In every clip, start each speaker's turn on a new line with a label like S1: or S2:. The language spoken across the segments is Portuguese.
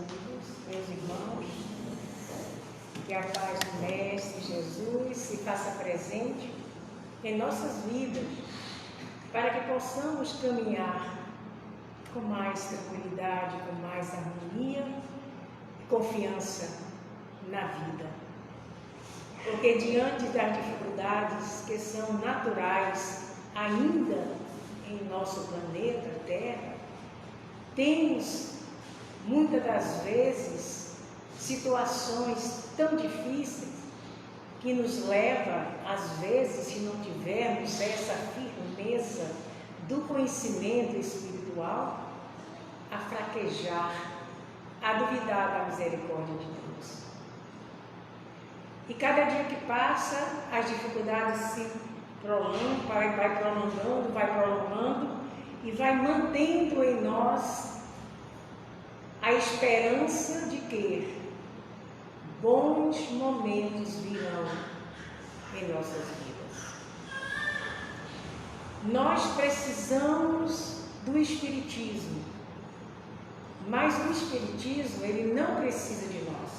S1: amigos, meus irmãos, que a paz do Mestre Jesus se faça presente em nossas vidas, para que possamos caminhar com mais tranquilidade, com mais harmonia e confiança na vida. Porque diante das dificuldades que são naturais ainda em nosso planeta Terra, temos muitas das vezes situações tão difíceis que nos leva, às vezes, se não tivermos essa firmeza do conhecimento espiritual, a fraquejar, a duvidar da misericórdia de Deus. E cada dia que passa, as dificuldades se prolongam, vai prolongando e vai mantendo em nós a esperança de que bons momentos virão em nossas vidas. Nós precisamos do Espiritismo, mas o Espiritismo, ele não precisa de nós.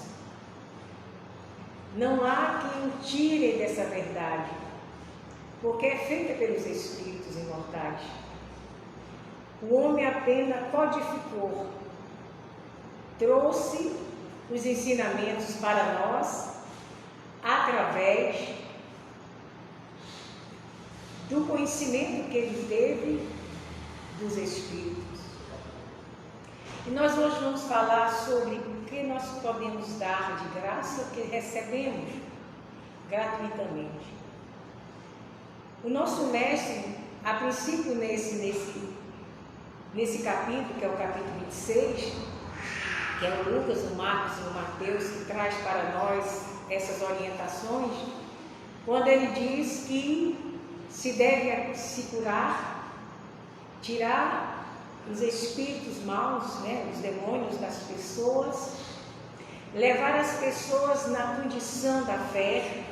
S1: Não há quem tire dessa verdade, porque é feita pelos Espíritos imortais. O homem apenas codificou, trouxe os ensinamentos para nós através do conhecimento que ele teve dos Espíritos. E nós hoje vamos falar sobre o que nós podemos dar de graça, o que recebemos gratuitamente. O nosso mestre, a princípio nesse capítulo, que é o capítulo 26, que é o Lucas, o Marcos e o Mateus, que traz para nós essas orientações, quando ele diz que se deve se curar, tirar os espíritos maus, os demônios das pessoas, levar as pessoas na condição da fé,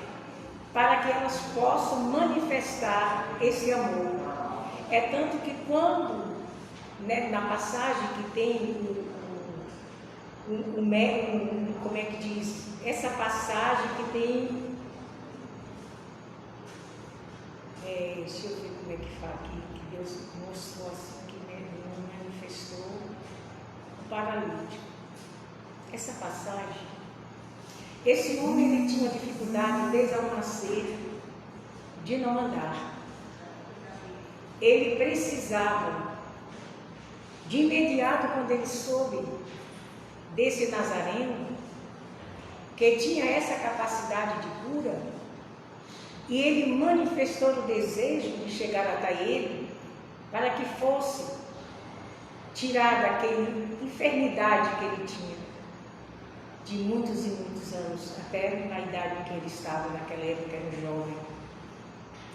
S1: para que elas possam manifestar esse amor. É tanto que quando, na passagem que tem como é que diz? Essa passagem que tem, deixa eu ver como é que fala aqui, que Deus mostrou assim, que manifestou o paralítico. Essa passagem, esse homem ele tinha dificuldade desde ao nascer de não andar. Ele precisava, de imediato, quando ele soube desse Nazareno, que tinha essa capacidade de cura, e ele manifestou o desejo de chegar até ele, para que fosse tirar daquela enfermidade que ele tinha, de muitos e muitos anos, até na idade em que ele estava, naquela época era um jovem.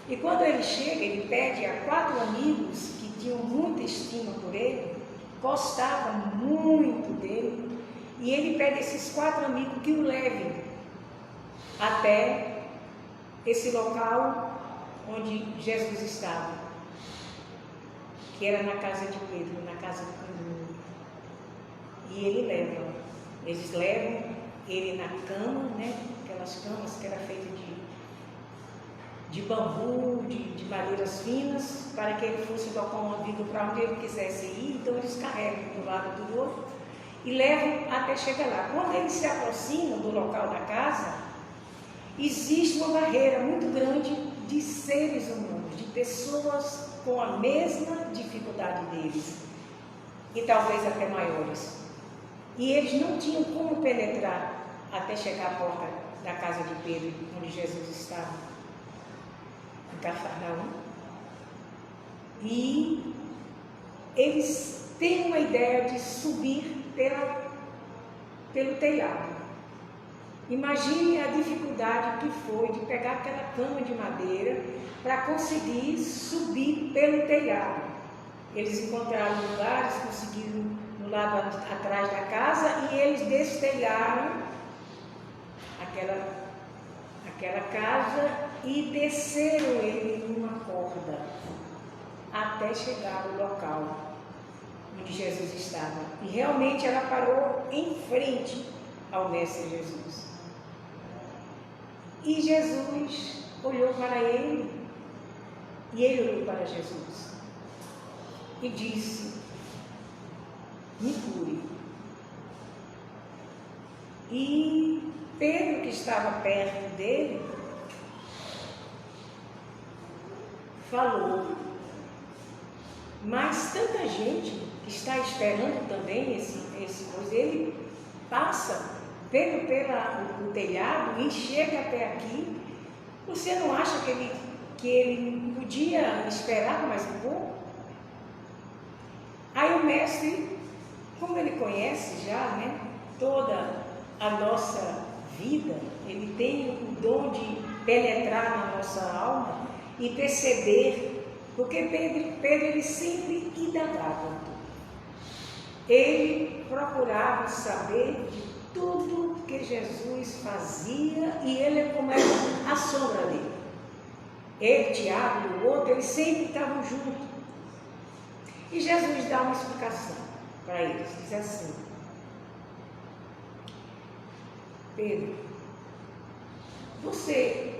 S1: E quando ele chega, ele pede a 4 amigos que tinham muita estima por ele, gostavam muito dele, e ele pede a esses 4 amigos que o levem até esse local onde Jesus estava, que era na casa de Pedro, na casa do caminho. E eles levam ele na cama, aquelas camas que eram feitas de bambu, de madeiras finas, para que ele fosse tocar um amigo para onde ele quisesse ir. Então eles carregam de um lado do outro e levam até chegar lá. Quando eles se aproximam do local da casa, existe uma barreira muito grande de seres humanos, de pessoas com a mesma dificuldade deles, e talvez até maiores. E eles não tinham como penetrar até chegar à porta da casa de Pedro, onde Jesus estava, em Cafarnaum. E eles têm uma ideia de subir pelo telhado. Imagine a dificuldade que foi de pegar aquela cama de madeira para conseguir subir pelo telhado. Eles encontraram lugares, conseguiram no lado atrás da casa, e eles destelharam aquela casa e desceram ele numa corda até chegar ao local onde Jesus estava. E realmente ela parou em frente ao Mestre Jesus. E Jesus olhou para ele, e ele olhou para Jesus, e disse: me cure. E Pedro, que estava perto dele, falou, mas tanta gente está esperando também esse coisa. Ele passa pelo telhado e chega até aqui. Você não acha que ele podia esperar mais um pouco? Aí o mestre, como ele conhece já, né, toda a nossa vida, ele tem o dom de penetrar na nossa alma e perceber, porque Pedro ele sempre indagava. Ele procurava saber de tudo que Jesus fazia e ele como era a sombra dele. Ele, Tiago e o outro, eles sempre estavam juntos. E Jesus dá uma explicação para eles, diz assim: Pedro, você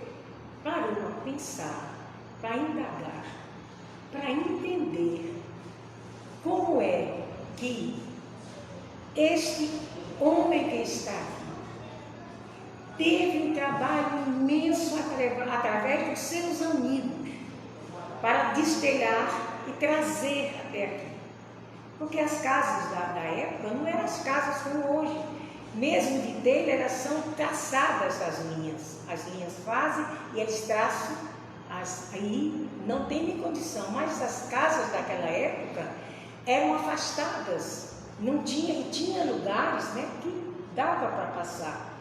S1: parou a pensar, para indagar, para entender como é que este homem que está aqui teve um trabalho imenso através dos seus amigos para destelhar e trazer até aqui. Porque as casas da época não eram as casas como hoje. Mesmo de telha, são traçadas as linhas. As linhas fazem e eles traçam, aí não tem nem condição. Mas as casas daquela época eram afastadas. Não tinha, e tinha lugares, né, que dava para passar.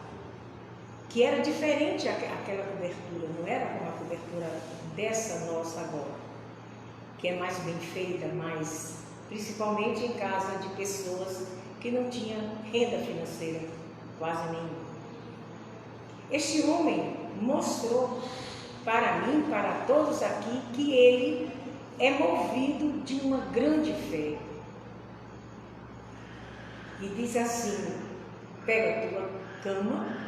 S1: Que era diferente aquela cobertura, não era como a cobertura dessa nossa agora, que é mais bem feita, mais, principalmente em casa de pessoas que não tinham renda financeira, quase nenhuma. Este homem mostrou para mim, para todos aqui, que ele é movido de uma grande fé. E diz assim: pega a tua cama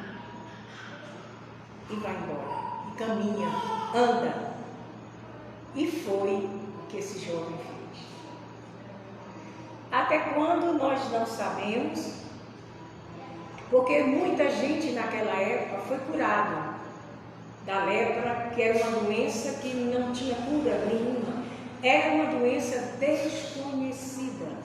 S1: e vai embora, e caminha, anda. E foi o que esse jovem fez. Até quando nós não sabemos, porque muita gente naquela época foi curada da lepra, que era uma doença que não tinha cura nenhuma, era uma doença desconhecida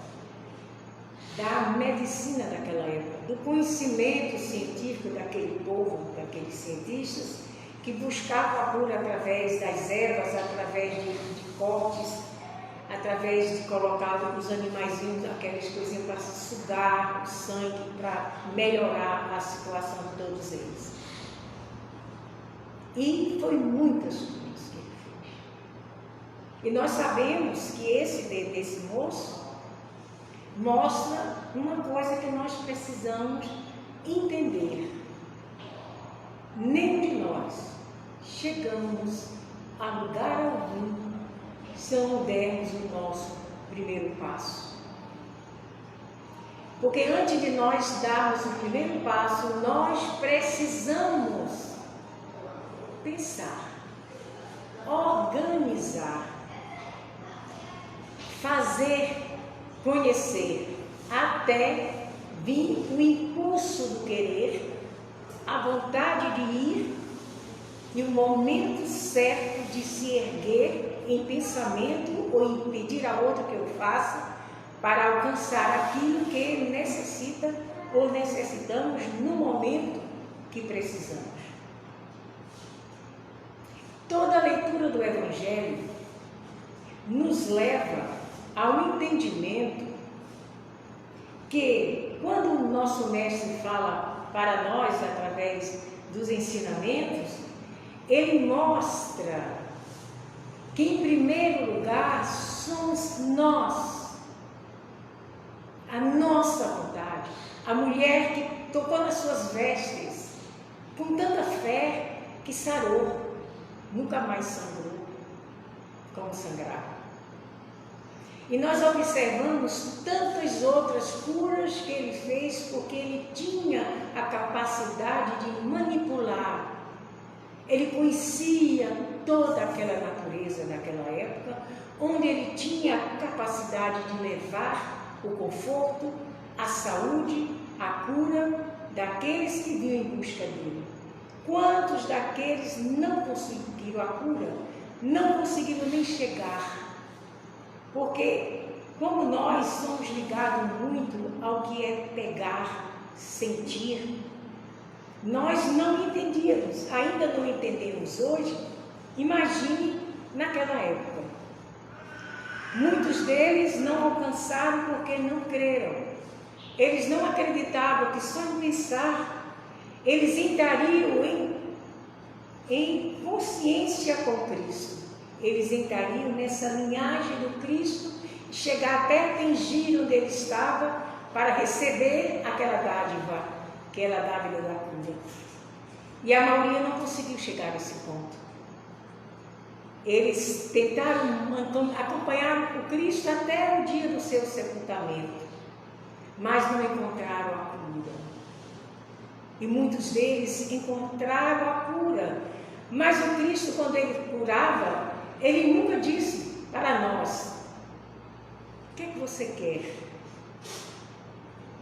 S1: da medicina daquela época, do conhecimento científico daquele povo, daqueles cientistas, que buscavam a cura através das ervas, através de cortes, através de colocar os animaizinhos, aquelas coisinhas para sugar o sangue, para melhorar a situação de todos eles. E foi muitas coisas que ele fez. E nós sabemos que desse moço mostra uma coisa que nós precisamos entender. Nenhum de nós chegamos a lugar algum se não dermos o nosso primeiro passo. Porque antes de nós darmos o primeiro passo, nós precisamos pensar, organizar, fazer, conhecer, até vir o impulso do querer, a vontade de ir e o momento certo de se erguer em pensamento ou em pedir a outro que eu faça para alcançar aquilo que ele necessita ou necessitamos no momento que precisamos. Toda a leitura do Evangelho nos leva ao entendimento que quando o nosso mestre fala para nós através dos ensinamentos, ele mostra que em primeiro lugar somos nós, a nossa vontade, a mulher que tocou nas suas vestes com tanta fé que sarou, nunca mais sangrou como sangrava. E nós observamos tantas outras curas que ele fez, porque ele tinha a capacidade de manipular. Ele conhecia toda aquela natureza naquela época, onde ele tinha a capacidade de levar o conforto, a saúde, a cura daqueles que vinham em busca dele. Quantos daqueles não conseguiram a cura, não conseguiram nem chegar? Porque, como nós somos ligados muito ao que é pegar, sentir, nós não entendíamos, ainda não entendemos hoje, imagine naquela época. Muitos deles não alcançaram porque não creram. Eles não acreditavam que só em pensar, eles entrariam em consciência com Cristo. Eles entrariam nessa linhagem do Cristo, chegar até atingir onde ele estava para receber aquela dádiva da cura. E a maioria não conseguiu chegar a esse ponto. Eles tentaram acompanhar o Cristo até o dia do seu sepultamento, mas não encontraram a cura. E muitos deles encontraram a cura, mas o Cristo, quando ele curava, ele nunca disse para nós: o que é que você quer?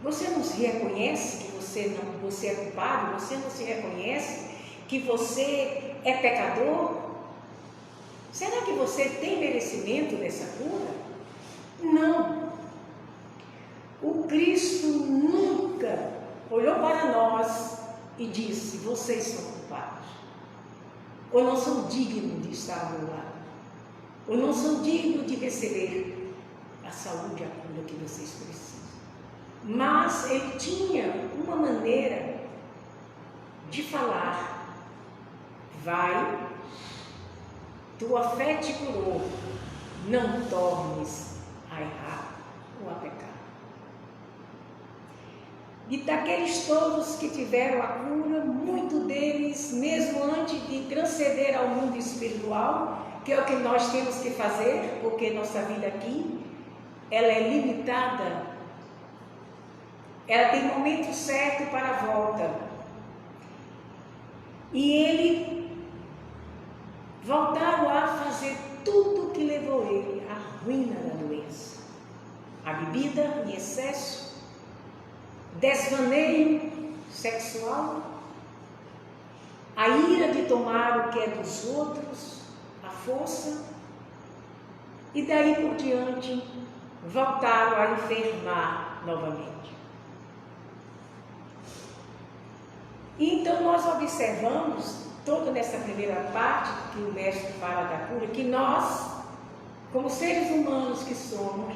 S1: Você não se reconhece que você é culpado? Você não se reconhece que você é pecador? Será que você tem merecimento dessa cura? Não. O Cristo nunca olhou para nós e disse: vocês são culpados, ou não são dignos de estar ao meu lado, ou não são dignos de receber a saúde e a cura que vocês precisam. Mas ele tinha uma maneira de falar: vai, tua fé te curou, não tornes a errar ou a pecar. E daqueles todos que tiveram a cura, muitos deles, mesmo antes de transcender ao mundo espiritual, que é o que nós temos que fazer, porque nossa vida aqui, ela é limitada, ela tem momento certo para a volta. E ele voltaram a fazer tudo que levou ele à ruína da doença: a bebida em excesso, desvaneio sexual, a ira de tomar o que é dos outros, a força, e daí por diante voltaram a enfermar novamente. E então nós observamos, toda nessa primeira parte que o mestre fala da cura, que nós, como seres humanos que somos,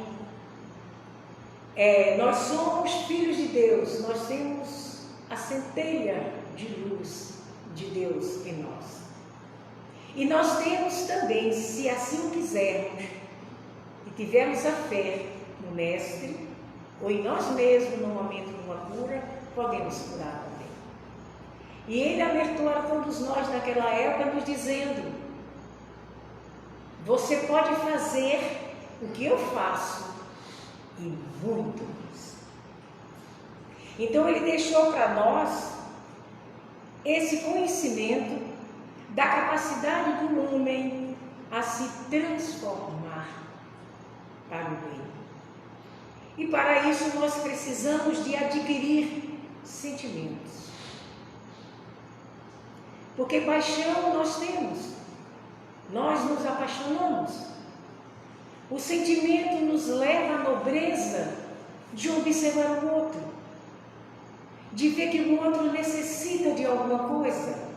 S1: nós somos filhos de Deus, nós temos a centelha de luz de Deus em nós. E nós temos também, se assim o quisermos, e tivermos a fé no mestre, ou em nós mesmos no momento de uma cura, podemos curar também. E ele alertou a todos nós naquela época, nos dizendo: você pode fazer o que eu faço e muito mais. Então ele deixou para nós esse conhecimento da capacidade do homem a se transformar para o bem. E para isso nós precisamos de adquirir sentimentos. Porque paixão nós temos, nós nos apaixonamos. O sentimento nos leva à nobreza de observar o outro, de ver que o outro necessita de alguma coisa.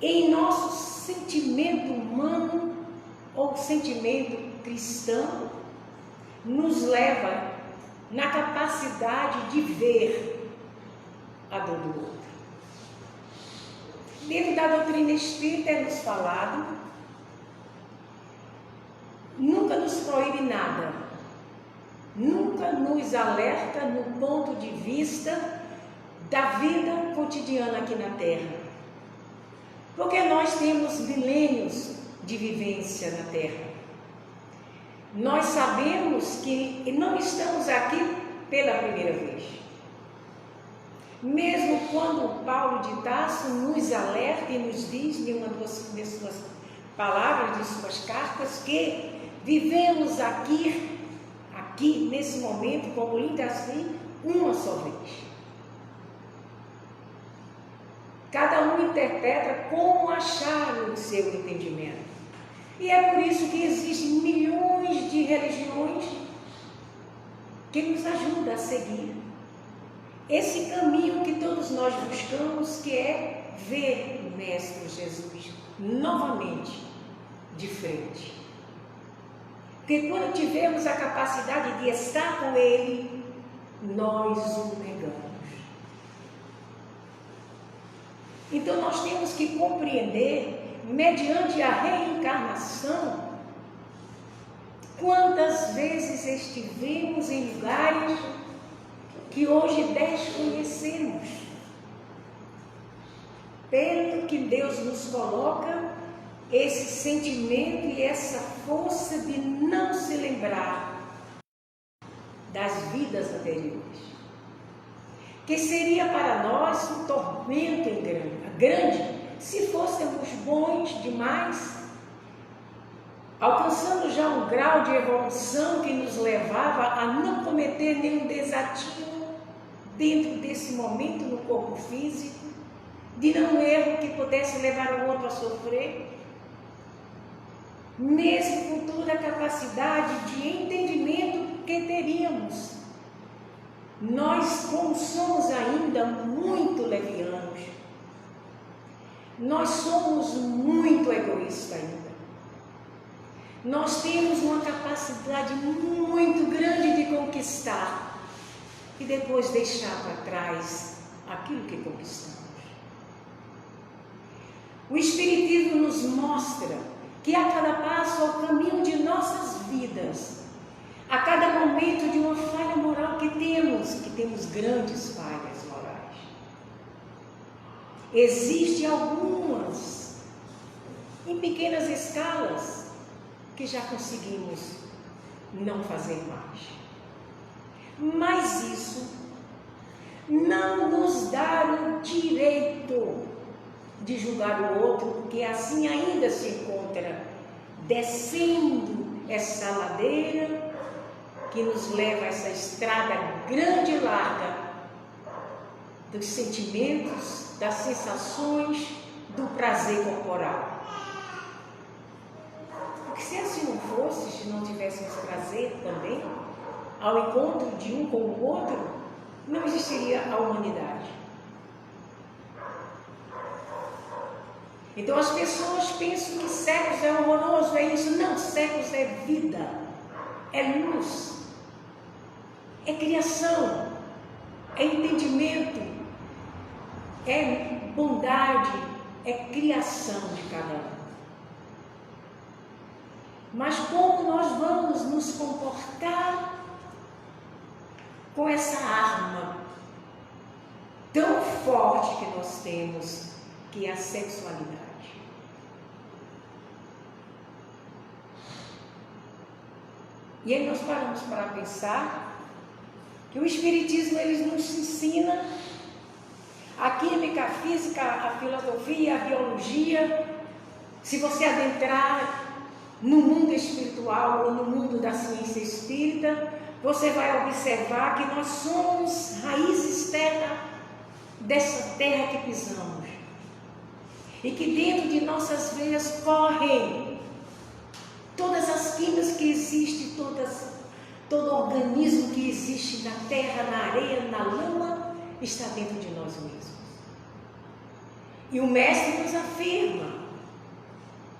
S1: Em nosso sentimento humano ou sentimento cristão, nos leva na capacidade de ver a dor do outro. Dentro da doutrina espírita é nos falado: nunca nos proíbe nada, nunca nos alerta no ponto de vista da vida cotidiana aqui na Terra. Porque nós temos milênios de vivência na Terra. nós sabemos que não estamos aqui pela primeira vez. Mesmo quando Paulo de Tarso nos alerta e nos diz, em uma de suas palavras, de suas cartas, que vivemos aqui nesse momento, como linda assim, uma só vez. Cada um interpreta como achar o seu entendimento. E é por isso que existem milhões de religiões que nos ajudam a seguir esse caminho que todos nós buscamos, que é ver o Mestre Jesus novamente de frente. Porque quando tivermos a capacidade de estar com Ele, nós o negamos. Então nós temos que compreender, mediante a reencarnação, quantas vezes estivemos em lugares que hoje desconhecemos. Pelo que Deus nos coloca esse sentimento e essa força de não se lembrar das vidas anteriores, que seria para nós um tormento grande se fôssemos bons demais, alcançando já um grau de evolução que nos levava a não cometer nenhum desatino dentro desse momento no corpo físico, de não erro que pudesse levar o outro a sofrer, mesmo com toda a capacidade de entendimento que teríamos. Nós, como somos ainda muito levianos, nós somos muito egoístas ainda. Nós temos uma capacidade muito grande de conquistar e depois deixar para trás aquilo que conquistamos. O Espiritismo nos mostra que a cada passo ao caminho de nossas vidas, a cada momento de uma falha moral que temos grandes falhas morais. Existem algumas, em pequenas escalas, que já conseguimos não fazer mais. Mas isso não nos dá o direito de julgar o outro, porque assim ainda se encontra descendo essa ladeira que nos leva a essa estrada grande e larga dos sentimentos, das sensações, do prazer corporal. Porque se assim não fosse, se não tivéssemos prazer também, ao encontro de um com o outro, não existiria a humanidade. Então as pessoas pensam que sexo é horroroso, é isso. Não, sexo é vida, é luz, é criação, é entendimento, é bondade, é criação de cada um. Mas como nós vamos nos comportar com essa arma tão forte que nós temos, que é a sexualidade? E aí nós paramos para pensar que o Espiritismo ele nos ensina a química, a física, a filosofia, a biologia. Se você adentrar no mundo espiritual ou no mundo da ciência espírita, você vai observar que nós somos raízes terra dessa terra que pisamos. E que dentro de nossas veias correm todas as químicas que existem, todo organismo que existe na terra, na areia, na lama, está dentro de nós mesmos. E o Mestre nos afirma: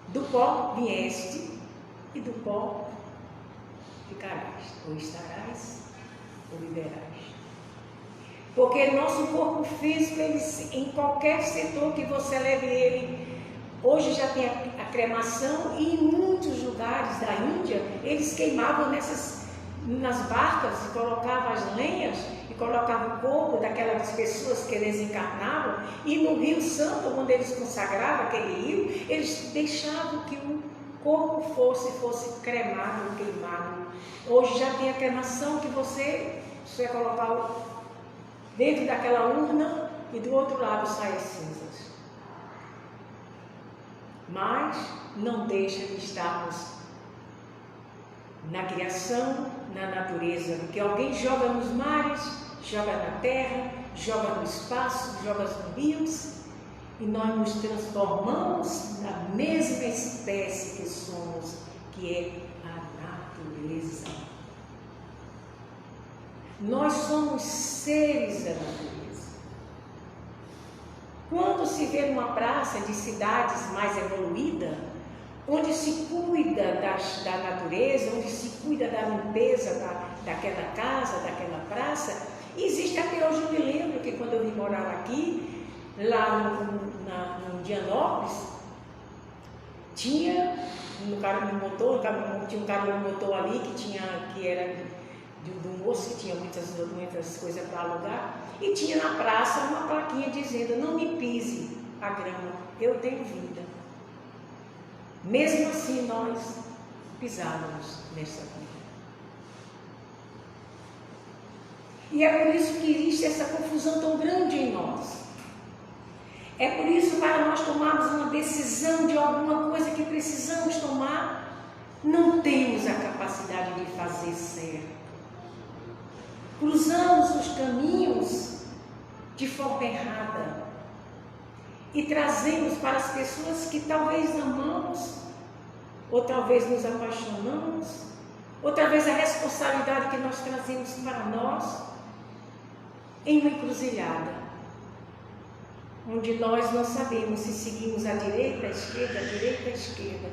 S1: do pó vieste e do pó ficarás, ou estarás, ou viverás. Porque nosso corpo físico, em qualquer setor que você leve ele, hoje já tem a cremação, e em muitos lugares da Índia, eles queimavam nas barcas e colocavam as lenhas e colocavam o corpo daquelas pessoas que desencarnavam, e no Rio Santo, onde eles consagravam aquele rio, eles deixavam que o corpo fosse cremado ou queimado. Hoje já tem a cremação que você vai colocar dentro daquela urna e do outro lado sai as cinzas. Mas não deixa de estarmos na criação, na natureza, porque alguém joga nos mares, joga na terra, joga no espaço, joga nos rios, e nós nos transformamos na mesma espécie que somos, que é a natureza. Nós somos seres da natureza. Quando se vê numa praça de cidades mais evoluídas, onde se cuida da natureza, onde se cuida da limpeza daquela casa, daquela praça, existe até hoje. Eu me lembro que quando eu vim morar aqui, lá no Indianópolis, tinha um carro motor ali que era do moço, que tinha muitas coisas para alugar, e tinha na praça uma plaquinha dizendo: não me pise a grama, eu tenho vida. Mesmo assim nós pisávamos nessa vida. E é por isso que existe essa confusão tão grande em nós. É por isso, para nós tomarmos uma decisão de alguma coisa que precisamos tomar, não temos a capacidade de fazer certo. Cruzamos os caminhos de forma errada e trazemos para as pessoas que talvez amamos, ou talvez nos apaixonamos, ou talvez a responsabilidade que nós trazemos para nós, em uma encruzilhada, onde nós não sabemos se seguimos à direita, à esquerda, à direita, à esquerda.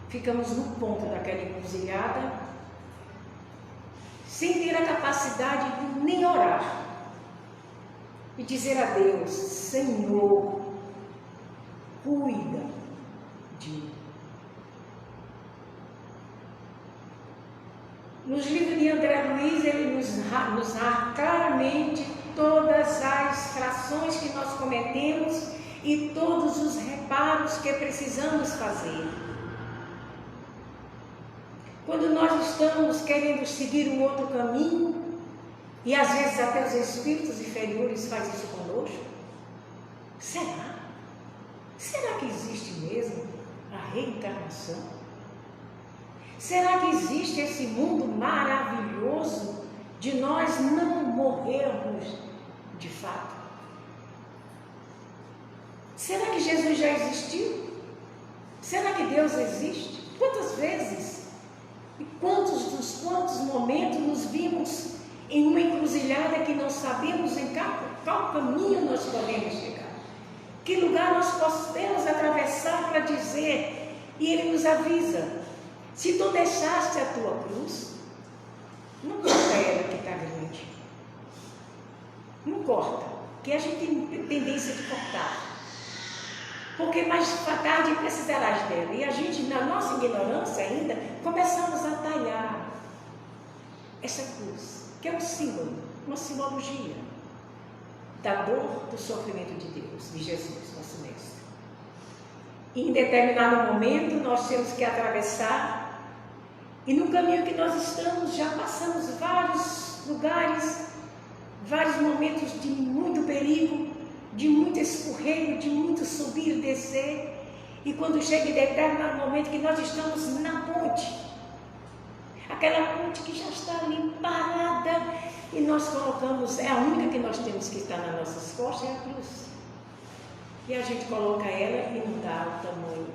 S1: Ficamos no ponto daquela encruzilhada, sem ter a capacidade de nem orar e dizer a Deus: Senhor, cuida de mim. Nos livros de André Luiz, ele nos narra claramente todas as frações que nós cometemos e todos os reparos que precisamos fazer. Quando nós estamos querendo seguir um outro caminho, e às vezes até os espíritos inferiores fazem isso conosco, será? Será que existe mesmo a reencarnação? Será que existe esse mundo maravilhoso de nós não morrermos de fato? Será que Jesus já existiu? Será que Deus existe? Quantas vezes e quantos momentos nos vimos em uma encruzilhada que não sabemos em qual caminho nós podemos chegar? Que lugar nós podemos atravessar para dizer? E Ele nos avisa: se tu deixaste a tua cruz, não corta ela que está grande. Não corta, que a gente tem tendência de cortar. Porque mais tarde precisarás dela. E a gente, na nossa ignorância ainda, começamos a talhar essa cruz, que é um símbolo, uma simbologia da dor, do sofrimento de Deus, de Jesus, nosso Mestre. E em determinado momento nós temos que atravessar. E no caminho que nós estamos, já passamos vários lugares, vários momentos de muito perigo, de muito escorrego, de muito subir e descer. E quando chega em determinado momento que nós estamos na ponte, aquela ponte que já está ali parada, e nós colocamos, é a única que nós temos que estar nas nossas costas, é a cruz. E a gente coloca ela e não dá o tamanho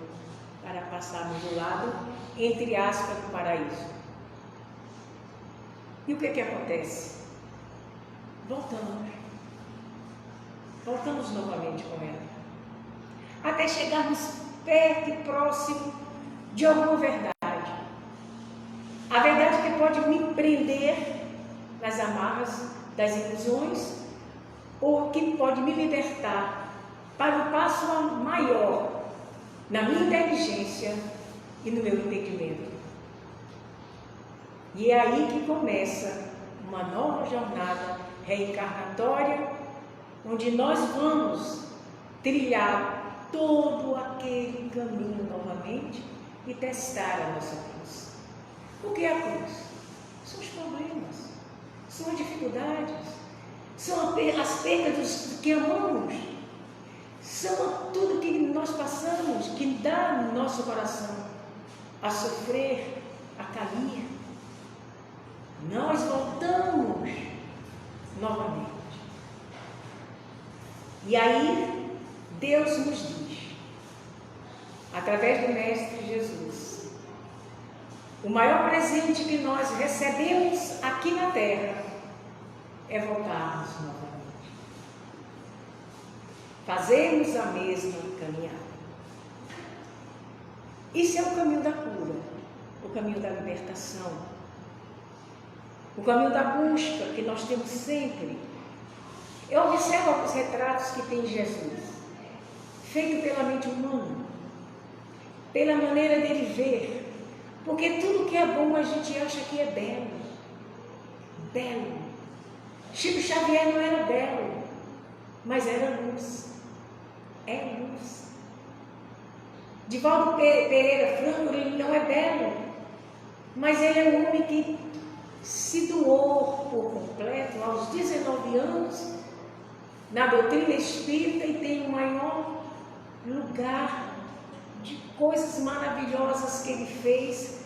S1: para passarmos do lado, entre aspas, do paraíso. E o que acontece? Voltamos novamente com ela, até chegarmos perto e próximo de alguma verdade. A verdade que pode me prender nas amarras das ilusões, ou que pode me libertar para um passo maior na minha inteligência e no meu entendimento. E é aí que começa uma nova jornada reencarnatória, onde nós vamos trilhar todo aquele caminho novamente, e testar a nossa cruz. O que é a cruz? São os problemas, são as dificuldades, são as perdas do que amamos, são tudo que nós passamos, que dá no nosso coração a sofrer, a cair. Nós voltamos novamente. E aí, Deus nos diz, através do Mestre Jesus, o maior presente que nós recebemos aqui na terra é voltarmos novamente. Fazermos a mesma caminhada. Isso é o caminho da cura, o caminho da libertação, o caminho da busca que nós temos sempre. Eu observo alguns retratos que tem Jesus, feito pela mente humana, pela maneira dele ver, porque tudo que é bom a gente acha que é belo, belo. Chico Xavier não era belo, mas era luz, é luz. Divaldo Pereira Franco, ele não é belo, mas ele é um homem que se doou por completo aos 19 anos na doutrina espírita e tem o maior lugar de coisas maravilhosas que ele fez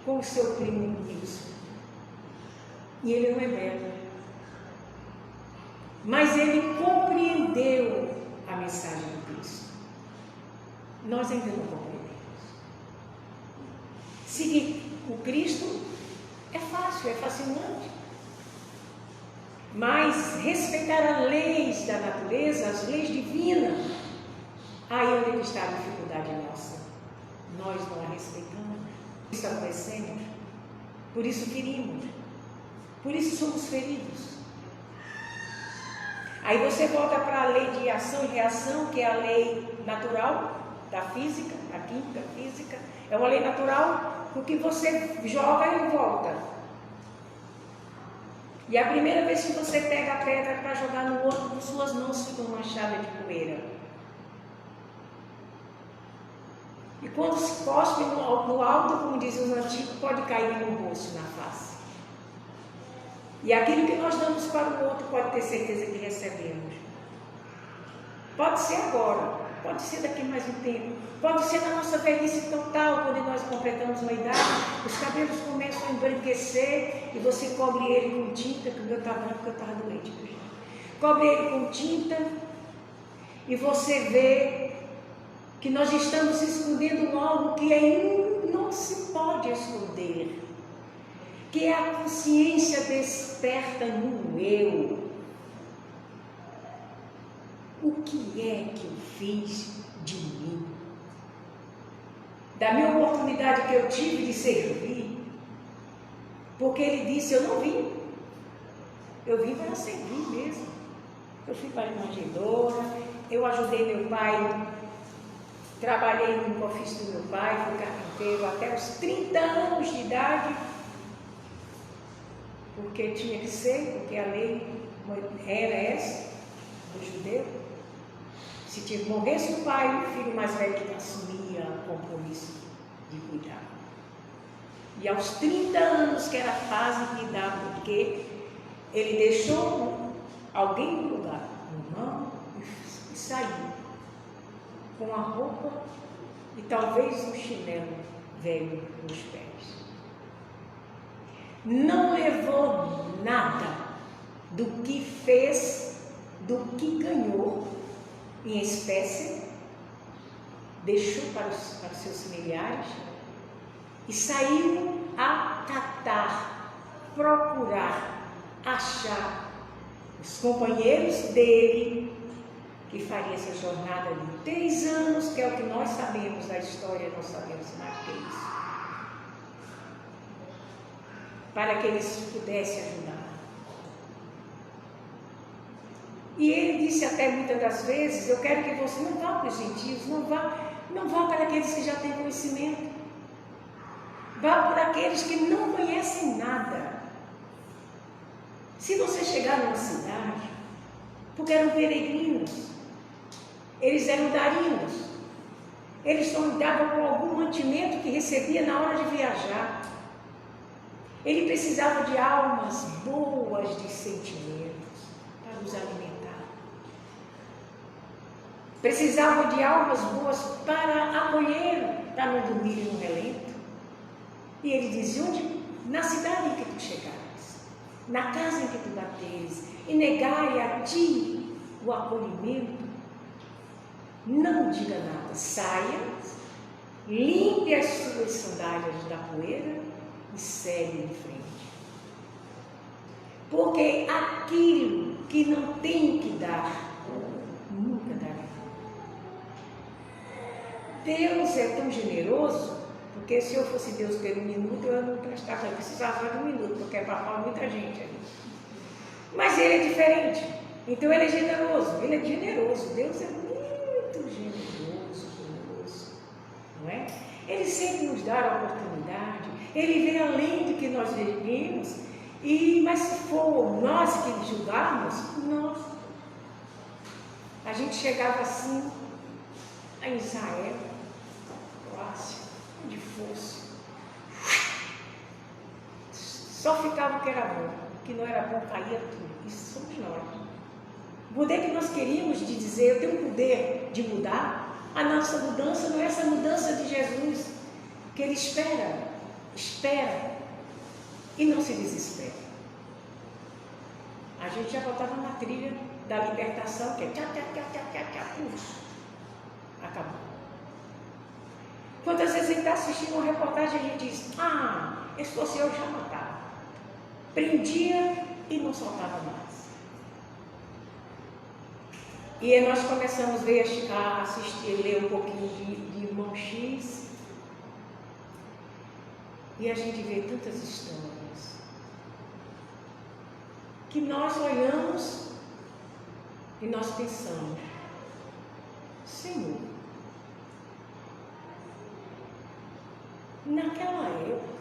S1: com o seu primo Nilson. E ele não é belo, mas ele compreendeu a mensagem de Cristo. Nós ainda não compreendemos. Seguir o Cristo é fácil, é fascinante. Mas respeitar as leis da natureza, as leis divinas, aí onde está a dificuldade nossa. Nós não a respeitamos, por isso adoecemos, por isso ferimos, por isso somos feridos. Aí você volta para a lei de ação e reação, que é a lei natural da física, da química física. É uma lei natural, porque você joga e volta. E a primeira vez que você pega a pedra para jogar no outro, suas mãos ficam manchadas de poeira. E quando se cospe no alto, como dizem os antigos, pode cair no rosto, na face. E aquilo que nós damos para o outro, pode ter certeza que recebemos. Pode ser agora, pode ser daqui mais um tempo, pode ser na nossa velhice total, quando nós completamos uma idade, os cabelos começam a embranquecer e você cobre ele com tinta, que o meu estava branco porque eu estava doente. Cobre ele com tinta e você vê que nós estamos escondendo algo que não se pode esconder, que é a consciência desperta no eu. O que é que eu fiz de mim? Da minha oportunidade que eu tive de servir, porque ele disse, eu não vim, eu vim para servir mesmo. Eu fui para a manjedoura, eu ajudei meu pai, trabalhei no ofício do meu pai, fui carpinteiro até os 30 anos de idade, porque tinha que ser, porque a lei era essa, do judeu. Se morresse o pai, o filho mais velho que assumia o compromisso de cuidar. E aos 30 anos, que era a fase de idade, porque ele deixou alguém no lugar, no mão, e saiu com a roupa e talvez um chinelo velho nos pés. Não levou nada do que fez, do que ganhou em espécie, deixou para os seus familiares e saiu a catar, procurar, achar os companheiros dele que faria essa jornada de 3 anos, que é o que nós sabemos da história, não sabemos mais do que isso, para que eles pudessem ajudar. E ele disse até muitas das vezes, eu quero que você não vá para os gentios, não vá para aqueles que já têm conhecimento, vá para aqueles que não conhecem nada. Se você chegar numa cidade, porque eram peregrinos, eles eram darinos, ele sonhava com algum mantimento que recebia na hora de viajar. Ele precisava de almas boas de sentimentos para nos alimentar. Precisava de almas boas para acolher, para não dormir no relento. E ele dizia: onde? Na cidade em que tu chegares, na casa em que tu bateres, e negai a ti o acolhimento, não diga nada, saia, limpe as suas sandálias da poeira e segue em frente. Porque aquilo que não tem que dar, nunca dará. Deus é tão generoso, porque se eu fosse Deus por um minuto, eu não prestava, eu precisava de um minuto, porque é para falar muita gente ali. Mas ele é diferente, então ele é generoso, Deus é muito generoso, não é? Ele sempre nos dá a oportunidade, ele vê além do que nós vivemos, mas se for nós que julgarmos, a gente chegava assim a Israel, Croácia, onde fosse, só ficava o que era bom, o que não era bom caía tudo. Isso somos nós. O poder que nós queríamos de dizer, eu tenho o poder de mudar, a nossa mudança não é essa mudança de Jesus, que ele espera e não se desespera. A gente já voltava na trilha da libertação, que é acabou. Quantas vezes a gente está assistindo uma reportagem e a gente diz: esse fosse eu já matava. Prendia e não soltava mais. E aí nós começamos a assistir, ler um pouquinho de Irmão X. E a gente vê tantas histórias que nós olhamos e nós pensamos: Senhor, naquela época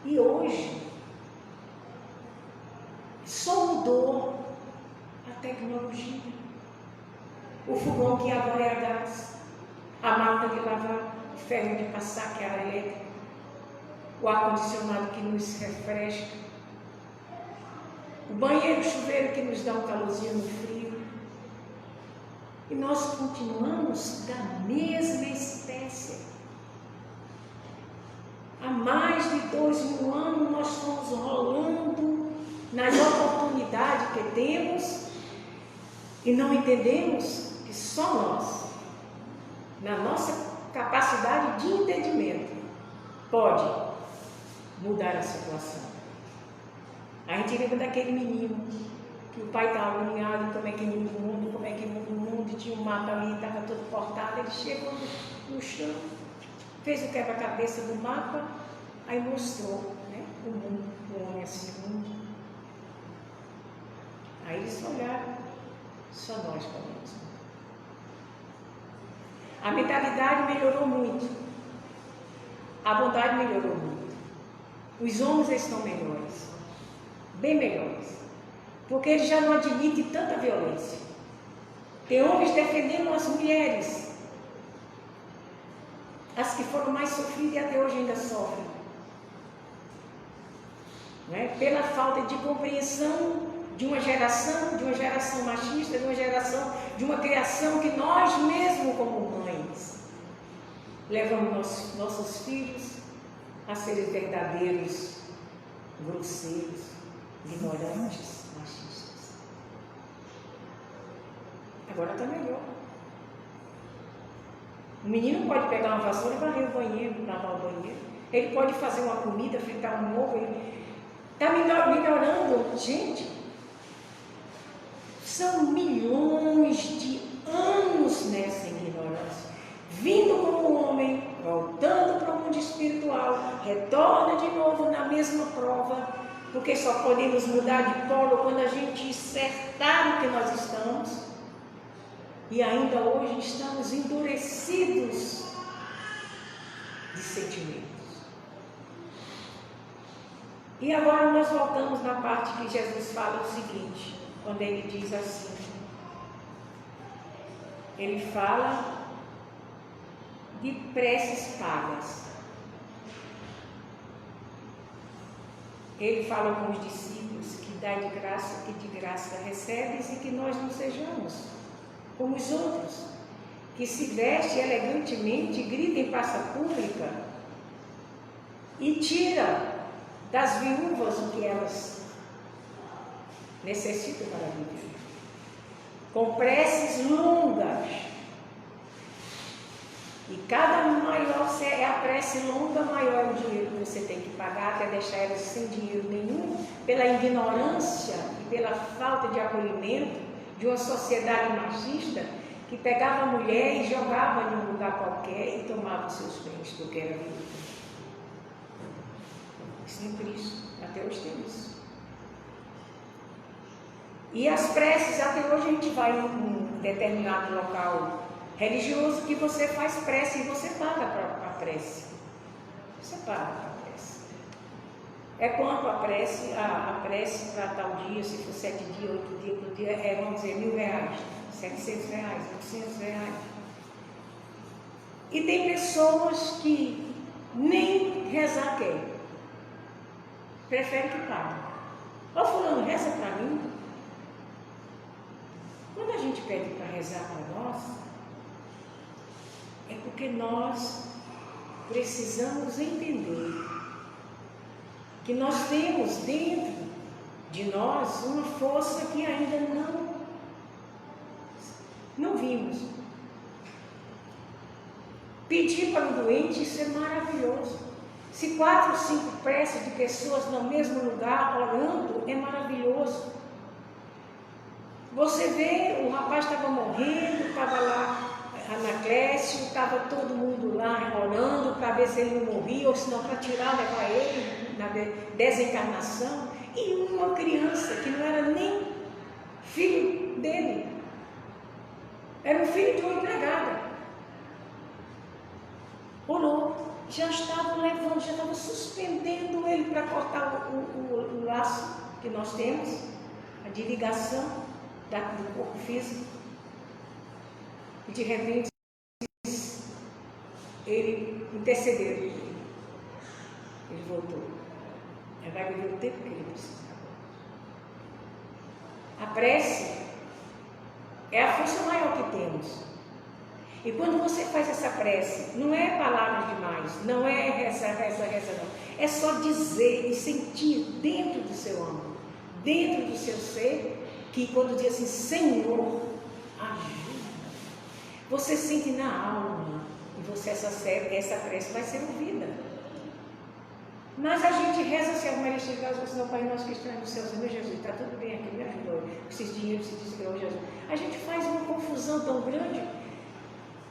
S1: e hoje, só mudou a tecnologia. O fogão que agora é a gás, a máquina de lavar, o ferro de passar que é a elétrica, o ar-condicionado que nos refresca, o banheiro, o chuveiro que nos dá um calorzinho no frio. E nós continuamos da mesma espécie. Há mais de 2000 anos nós estamos rolando nas oportunidades que temos e não entendemos que só nós, na nossa capacidade de entendimento, pode mudar a situação. A gente lembra daquele menino que o pai estava agoniado, como é que muda o mundo, e tinha um mapa ali, estava todo cortado. Ele chegou no chão, fez o quebra-cabeça do mapa, aí mostrou, né, o mundo, o homem assim, o mundo. Aí eles olharam, só nós podemos. A mentalidade melhorou muito, a bondade melhorou muito, os homens estão melhores, bem melhores, porque eles já não admitem tanta violência. Tem homens defendendo as mulheres, as que foram mais sofridas e até hoje ainda sofrem, não é? Pela falta de compreensão de uma geração machista, de uma criação que nós mesmos como mães levamos nossos filhos a serem verdadeiros grosseiros, ignorantes, machistas. Agora está melhor. O menino pode pegar uma vassoura e varrer o banheiro, lavar o banheiro. Ele pode fazer uma comida, fritar um ovo. Está melhorando, gente. São milhões de anos nessa ignorância. Vindo como homem, voltando para o mundo espiritual, retorna de novo na mesma prova, porque só podemos mudar de polo quando a gente acertar o que nós estamos. E ainda hoje estamos endurecidos de sentimentos. E agora nós voltamos na parte que Jesus fala o seguinte, quando ele diz assim: ele fala de preces pagas. Ele fala com os discípulos que dá de graça, que de graça recebes, e que nós não sejamos como os outros, que se veste elegantemente, grita em praça pública e tira das viúvas o que elas necessitam para viver. Com preces longas. E cada maior é a prece longa, maior é o dinheiro que você tem que pagar, até deixar elas sem dinheiro nenhum, pela ignorância e pela falta de acolhimento de uma sociedade machista que pegava a mulher e jogava em um lugar qualquer e tomava os seus bens, porque era viúva. Sempre isso, até hoje tem isso. E as preces, até hoje a gente vai em um determinado local religioso que você faz prece e você paga para a prece. Você paga para a prece. É quanto a prece para tal dia, se for 7 dias, 8 dias, por dia, vamos dizer, R$1.000, R$700, R$800. E tem pessoas que nem rezar querem. Preferem que paguem. Ô fulano, reza para mim. Quando a gente pede para rezar para nós, é porque nós precisamos entender que nós temos dentro de nós uma força que ainda não vimos. Pedir para o doente, isso é maravilhoso. Se 4 ou 5 preces de pessoas no mesmo lugar orando, é maravilhoso. Você vê, o rapaz estava morrendo, estava lá Anaclécio, estava todo mundo lá orando para ver se ele não morria, ou se não para levar ele na desencarnação. E uma criança que não era nem filho dele, era um filho de uma empregada, orou, já estava levando, já estava suspendendo ele para cortar o laço que nós temos, de ligação do corpo físico. E de repente ele intercedeu, ele voltou. Ele vai viver o tempo que ele precisa. A prece é a força maior que temos. E quando você faz essa prece, não é palavras demais, não é reza, não. É só dizer e sentir dentro do seu âmago, dentro do seu ser, que quando diz assim, Senhor, ajuda, você sente na alma, e você essa prece vai ser ouvida. Mas a gente reza assim, a Maria chega e diz, Pai nosso que estás nos céus, meu Jesus, está tudo bem aqui, me ajudou, esses dinheiros se desviou, Jesus. A gente faz uma confusão tão grande,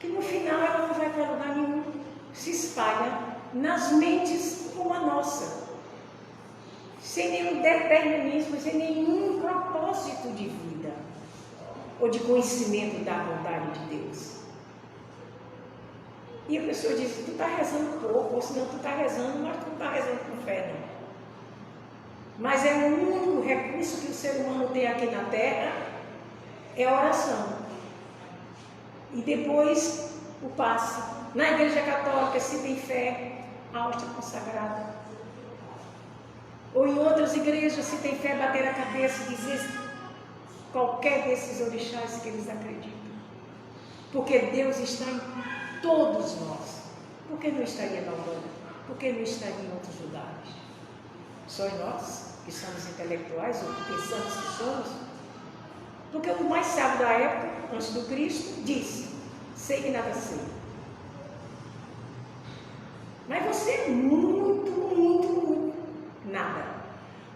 S1: que no final ela não vai para lugar nenhum, se espalha nas mentes como a nossa, sem nenhum determinismo, sem nenhum propósito de vida, ou de conhecimento da vontade de Deus. E a pessoa diz, tu está rezando pouco, ou senão tu está rezando, mas tu não está rezando com fé, não. Mas é o único recurso que o ser humano tem aqui na Terra, é a oração. E depois o passe. Na Igreja Católica, se tem fé, a hóstia consagrada. Ou em outras igrejas, se tem fé, bater a cabeça e dizer qualquer desses orixás que eles acreditam. Porque Deus está em todos nós. Por que não estaria na Umbanda? Por que não estaria em outros lugares? Só em nós, que somos intelectuais, ou que pensamos que somos? Porque o mais sábio da época, antes do Cristo, disse, sei que nada sei. Mas você é muito nada.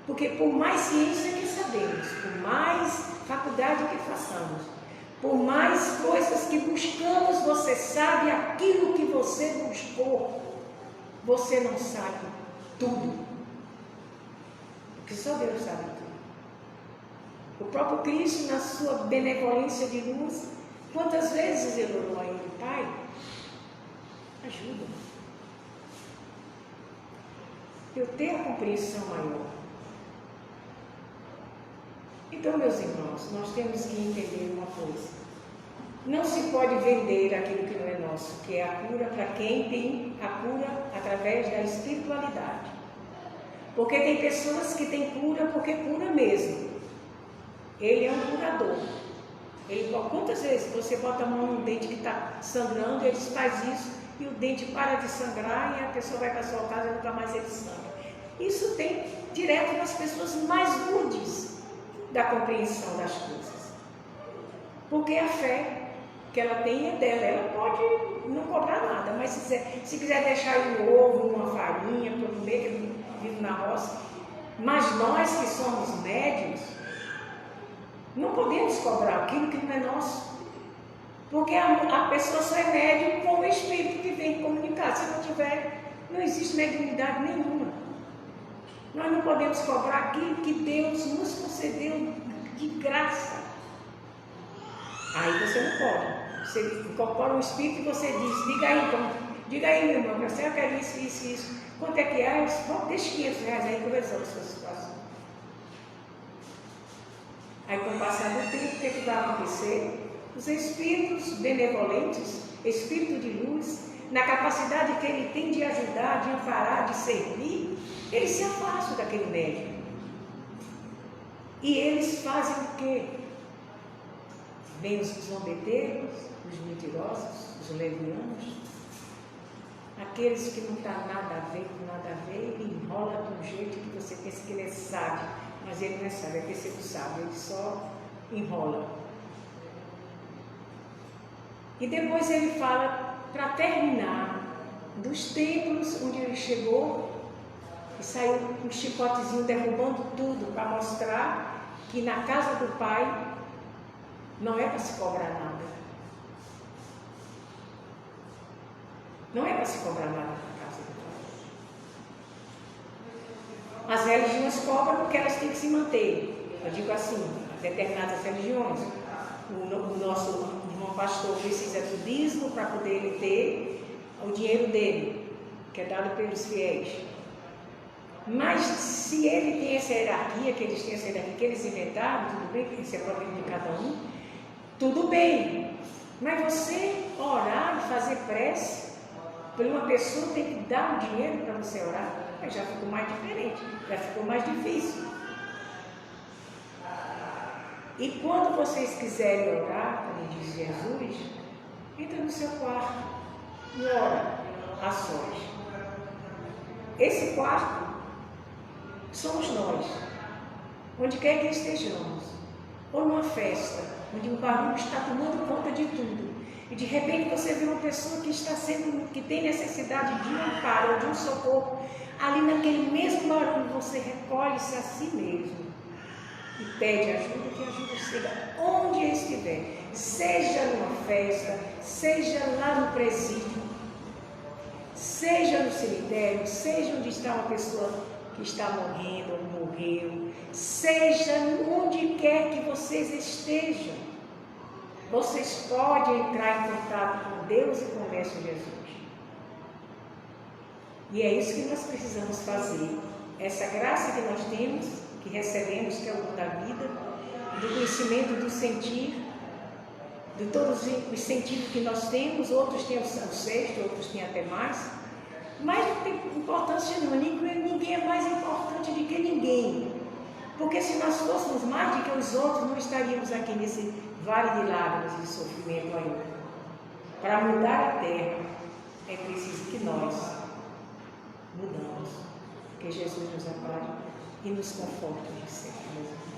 S1: Porque por mais ciência que sabemos, por mais faculdade que façamos, por mais coisas que buscamos, você sabe aquilo que você buscou. Você não sabe tudo. Porque só Deus sabe tudo. O próprio Cristo, na sua benevolência de luz, quantas vezes ele orou a ele, Pai, ajuda-me. Eu tenho a compreensão maior. Então, meus irmãos, nós temos que entender uma coisa. Não se pode vender aquilo que não é nosso, que é a cura para quem tem a cura através da espiritualidade. Porque tem pessoas que têm cura porque cura mesmo. Ele é um curador. Quantas vezes você bota a mão no dente que está sangrando, ele faz isso e o dente para de sangrar e a pessoa vai para a sua casa e nunca mais ele sangra. Isso tem direto nas pessoas mais rudes da compreensão das coisas. Porque a fé que ela tem é dela, ela pode não cobrar nada, mas se quiser deixar um ovo, uma farinha para comer, que ele vive na roça, mas nós que somos médios, não podemos cobrar aquilo que não é nosso, porque a pessoa só é médium com o espírito que vem comunicar. Se não tiver, não existe mediunidade nenhuma. Nós não podemos cobrar aquilo que Deus nos concedeu de graça. Aí você não pode. Você incorpora um espírito e você diz, diga aí, meu irmão, eu quero isso. Quanto é que é? Deixa 500 reais aí que eu resolvo a sua situação. Aí, com o passar do tempo, o que vai acontecer? Os espíritos benevolentes, espírito de luz, na capacidade que ele tem de ajudar, de amparar, de servir, eles se afastam daquele médium. E eles fazem o quê? Vêm os zombeteiros, os mentirosos, os levianos, aqueles que não tem nada a ver com nada a ver, ele enrola de um jeito que você pensa que ele é sábio, mas ele não é sábio, é terceiro sábio, ele só enrola. E depois ele fala, para terminar, dos templos onde ele chegou e saiu com um chicotezinho derrubando tudo para mostrar que na casa do Pai não é para se cobrar nada. Não é para se cobrar nada na casa do Pai. As religiões cobram porque elas têm que se manter. Eu digo assim, determinadas religiões. O nosso irmão pastor precisa do dízimo para poder ele ter o dinheiro dele, que é dado pelos fiéis. Mas se ele tem essa hierarquia, que eles têm essa hierarquia que eles inventaram, tudo bem, esse é o problema de cada um, tudo bem. Mas você orar e fazer prece por uma pessoa tem que dar o dinheiro para você orar, aí já ficou mais diferente, já ficou mais difícil. E quando vocês quiserem orar, como diz Jesus, entra no seu quarto e ora a sós. Esse quarto somos nós, onde quer que estejamos, ou numa festa, onde o barulho está tomando conta de tudo, e de repente você vê uma pessoa que tem necessidade de um amparo ou de um socorro, ali naquele mesmo barulho você recolhe-se a si mesmo e pede ajuda, que a ajuda chega onde estiver, seja numa festa, seja lá no presídio, seja no cemitério, seja onde está uma pessoa que está morrendo ou morreu, seja onde quer que vocês estejam, vocês podem entrar em contato com Deus e com o Mestre Jesus. E é isso que nós precisamos fazer. Essa graça que nós temos, que recebemos, que é o dom da vida, do conhecimento do sentir, de todos os sentidos que nós temos, outros têm o sexto, outros têm até mais, mas não tem importância não, ninguém é mais importante do que ninguém, porque se nós fôssemos mais do que os outros, não estaríamos aqui nesse vale de lágrimas e de sofrimento ainda. Para mudar a terra, é preciso que nós mudamos, que Jesus nos ampare e nos conforte de sempre.